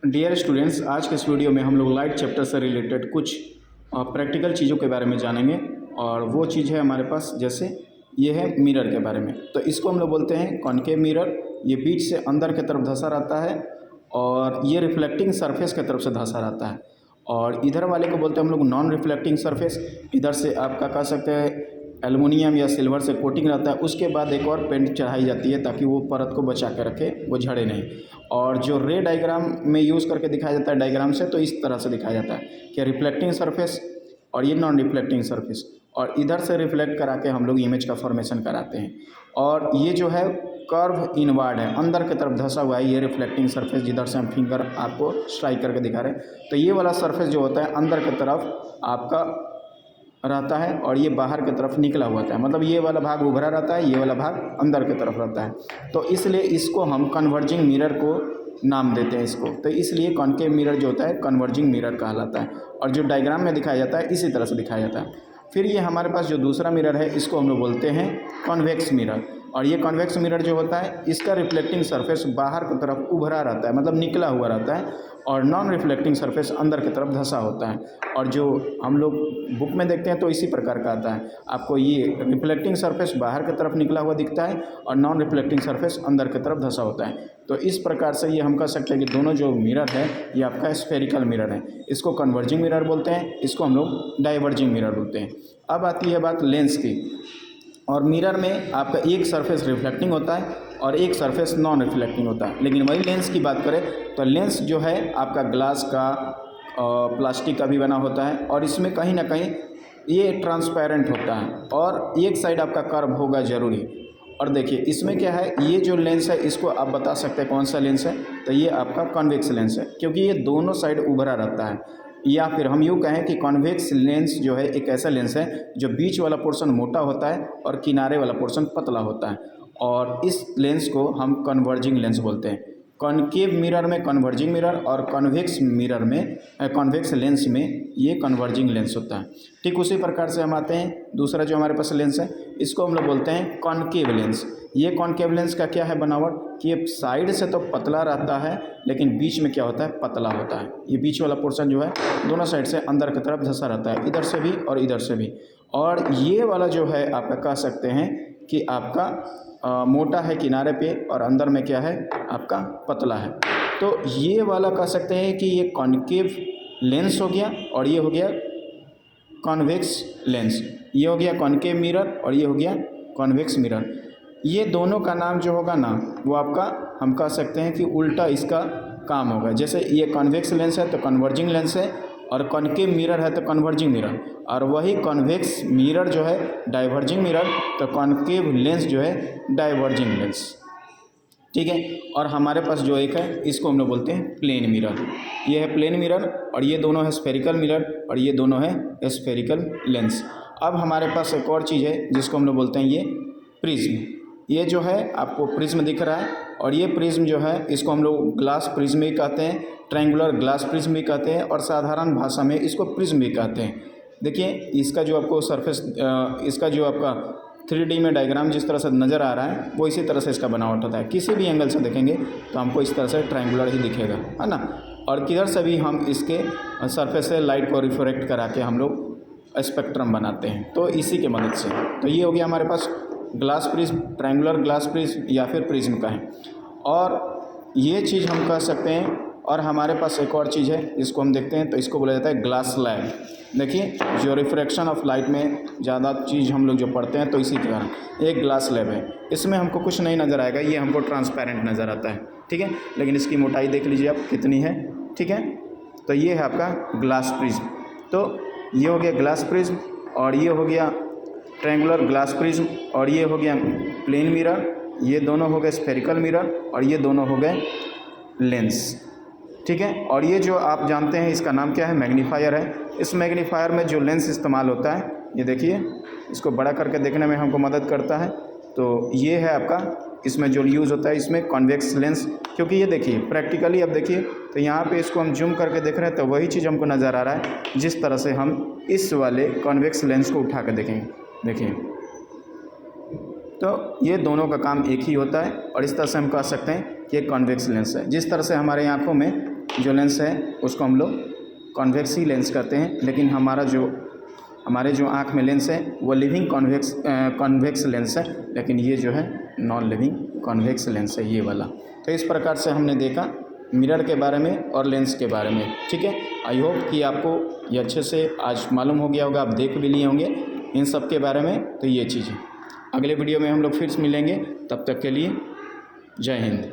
Dear students, आज के इस वीडियो में हम लोग लाइट चैप्टर से रिलेटेड कुछ प्रैक्टिकल चीज़ों के बारे में जानेंगे। और वो चीज़ है हमारे पास, जैसे ये है मिरर के बारे में। तो इसको हम लोग बोलते हैं कॉनकेव मिरर। ये बीच से अंदर की तरफ धंसा रहता है और ये रिफ्लेक्टिंग सरफेस की तरफ से धंसा रहता है। और इधर वाले को बोलते हैं हम लोग नॉन रिफ्लेक्टिंग सरफेस। इधर से आपका कह सकते हैं एल्युमिनियम या सिल्वर से कोटिंग रहता है, उसके बाद एक और पेंट चढ़ाई जाती है ताकि वो परत को बचा के रखे, वो झड़े नहीं। और जो रे डायग्राम में यूज़ करके दिखाया जाता है डायग्राम से, तो इस तरह से दिखाया जाता है कि रिफ्लेक्टिंग सरफेस और ये नॉन रिफ्लेक्टिंग सरफेस, और इधर से रिफ्लेक्ट करा के हम लोग इमेज का फॉर्मेशन कराते हैं। और ये जो है कर्व इनवर्ड है, अंदर की तरफ धंसा हुआ है ये रिफ्लेक्टिंग सरफेस, जिधर से हम फिंगर आपको स्ट्राइक करके दिखा रहे हैं। तो ये वाला सरफेस जो होता है अंदर की तरफ आपका रहता है और ये बाहर की तरफ निकला हुआ होता है, मतलब ये वाला भाग उभरा रहता है, ये वाला भाग अंदर की तरफ रहता है। तो इसलिए इसको हम कन्वर्जिंग मिरर को नाम देते हैं इसको। तो इसलिए कॉनकेव मिरर जो होता है कन्वर्जिंग मिरर कहलाता है। और जो डायग्राम में दिखाया जाता है इसी तरह से दिखाया जाता है। फिर ये हमारे पास जो दूसरा मिरर है इसको हम लोग बोलते हैं कॉन्वेक्स मिरर। और ये कॉन्वेक्स मिरर जो होता है इसका रिफ्लेक्टिंग सरफेस बाहर की तरफ उभरा रहता है, मतलब निकला हुआ रहता है, और नॉन रिफ्लेक्टिंग सरफेस अंदर की तरफ धंसा होता है। और जो हम लोग बुक में देखते हैं तो इसी प्रकार का आता है, आपको ये रिफ्लेक्टिंग सरफेस बाहर की तरफ निकला हुआ दिखता है और नॉन रिफ्लेक्टिंग सरफेस अंदर की तरफ धंसा होता है। तो इस प्रकार से ये हम कह सकते हैं कि दोनों जो मिरर है ये आपका स्फेरिकल मिरर है। इसको कन्वर्जिंग मिरर बोलते हैं, इसको हम लोग डाइवर्जिंग मिरर बोलते हैं। अब आती है बात लेंस की। और मिरर में आपका एक सरफेस रिफ्लेक्टिंग होता है और एक सरफेस नॉन रिफ्लेक्टिंग होता है। लेकिन वही लेंस की बात करें तो लेंस जो है आपका ग्लास का, प्लास्टिक का भी बना होता है, और इसमें कहीं ना कहीं ये ट्रांसपेरेंट होता है और एक साइड आपका कर्व होगा ज़रूरी। और देखिए इसमें क्या है, ये जो लेंस है इसको आप बता सकते हैं कौन सा लेंस है, तो ये आपका कॉन्वेक्स लेंस है, क्योंकि ये दोनों साइड उभरा रहता है। या फिर हम यूँ कहें कि कॉन्वेक्स लेंस जो है एक ऐसा लेंस है जो बीच वाला पोर्शन मोटा होता है और किनारे वाला पोर्शन पतला होता है, और इस लेंस को हम कन्वर्जिंग लेंस बोलते हैं। कॉनकेव मिरर में कन्वर्जिंग मिरर और कॉन्वेक्स मिरर में कॉन्वेक्स लेंस में ये कन्वर्जिंग लेंस होता है। ठीक उसी प्रकार से हम आते हैं दूसरा जो हमारे पास लेंस है, इसको हम लोग बोलते हैं कॉनकेव लेंस। ये कॉनकेव लेंस का क्या है बनावट कि ये साइड से तो पतला रहता है लेकिन बीच में क्या होता है, पतला होता है। ये बीच वाला पोर्शन जो है दोनों साइड से अंदर की तरफ धंसा रहता है, इधर से भी और इधर से भी। और ये वाला जो है आपका कह सकते हैं कि आपका मोटा है किनारे पे और अंदर में क्या है आपका पतला है। तो ये वाला कह सकते हैं कि ये कॉनकेव लेंस हो गया और ये हो गया कॉन्वेक्स लेंस। ये हो गया कॉनकेव मिरर और ये हो गया कॉन्वेक्स मिरर। ये दोनों का नाम जो होगा ना वो आपका हम कह सकते हैं कि उल्टा इसका काम होगा। जैसे ये कॉन्वेक्स लेंस है तो कन्वर्जिंग लेंस है, और कॉनकेव मिरर है तो कन्वर्जिंग मिरर, और वही कॉन्वेक्स मिरर जो है डाइवर्जिंग मिरर, तो कॉनकेव लेंस जो है डाइवर्जिंग लेंस। ठीक है। और हमारे पास जो एक है इसको हम लोग बोलते हैं प्लेन मिरर। ये है प्लेन मिरर और ये दोनों है स्फेरिकल मिरर और ये दोनों है स्फेरिकल लेंस। अब हमारे पास एक और चीज़ है जिसको हम लोग बोलते हैं ये प्रिज्म। ये जो है आपको प्रिज्म दिख रहा है, और ये प्रिज्म जो है इसको हम लोग ग्लास प्रिज्म भी कहते हैं, ट्रायंगुलर ग्लास प्रिज्म भी कहते हैं, और साधारण भाषा में इसको प्रिज्म भी कहते हैं। देखिए इसका जो आपको सरफेस, इसका जो आपका 3D में डायग्राम जिस तरह से नज़र आ रहा है वो इसी तरह से इसका बनावट होता है। किसी भी एंगल से देखेंगे तो हमको इस तरह से ट्रायंगुलर ही दिखेगा, है ना। और किधर से भी हम इसके सरफेस से लाइट को रिफ्लेक्ट करा के हम लोग स्पेक्ट्रम बनाते हैं, तो इसी के मदद से। तो ये हो गया हमारे पास glass prism, triangular glass prism या फिर प्रिज्म का है। और ये चीज़ हम कह सकते हैं। और हमारे पास एक और चीज़ है जिसको हम देखते हैं तो इसको बोला जाता है ग्लास स्लैब। देखिए जो रिफ्रैक्शन ऑफ लाइट में ज़्यादा चीज़ हम लोग जो पढ़ते हैं तो इसी के कारण एक ग्लास स्लैब है। इसमें हमको कुछ नहीं नज़र आएगा, ये हमको ट्रांसपेरेंट नज़र आता है, ठीक है। लेकिन इसकी मोटाई देख लीजिए आप कितनी है, ठीक है। तो ये है आपका ग्लास प्रिज्म। तो ये हो गया ग्लास प्रिज्म, और ये हो गया ट्रायंगुलर ग्लास प्रिज्म, और ये हो गया प्लेन मिरर, ये दोनों हो गए स्फेरिकल मिरर, और ये दोनों हो गए लेंस, ठीक है। और ये जो आप जानते हैं इसका नाम क्या है, मैग्नीफायर है। इस मैग्नीफायर में जो लेंस इस्तेमाल होता है, ये देखिए इसको बड़ा करके देखने में हमको मदद करता है। तो ये है आपका, इसमें जो यूज़ होता है इसमें कॉन्वेक्स लेंस, क्योंकि ये देखिए प्रैक्टिकली अब देखिए तो यहाँ पे इसको हम जूम करके देख रहे हैं तो वही चीज़ हमको नज़र आ रहा है जिस तरह से हम इस वाले कॉन्वेक्स लेंस को उठा कर देखेंगे। देखिए तो ये दोनों का काम एक ही होता है, और इस तरह से हम कह सकते हैं कि एक कॉन्वेक्स लेंस है। जिस तरह से हमारे आँखों में जो लेंस है उसको हम लोग कॉन्वेक्स ही लेंस कहते हैं, लेकिन हमारे जो आँख में लेंस है वो लिविंग कॉन्वेक्स लेंस है, लेकिन ये जो है नॉन लिविंग कॉन्वेक्स लेंस है, ये वाला। तो इस प्रकार से हमने देखा मिरर के बारे में और लेंस के बारे में। ठीक है, आई होप कि आपको ये अच्छे से आज मालूम हो गया होगा, आप देख भी लिए होंगे इन सब के बारे में। तो ये चीज़ है, अगले वीडियो में हम लोग फिर से मिलेंगे, तब तक के लिए जय हिंद।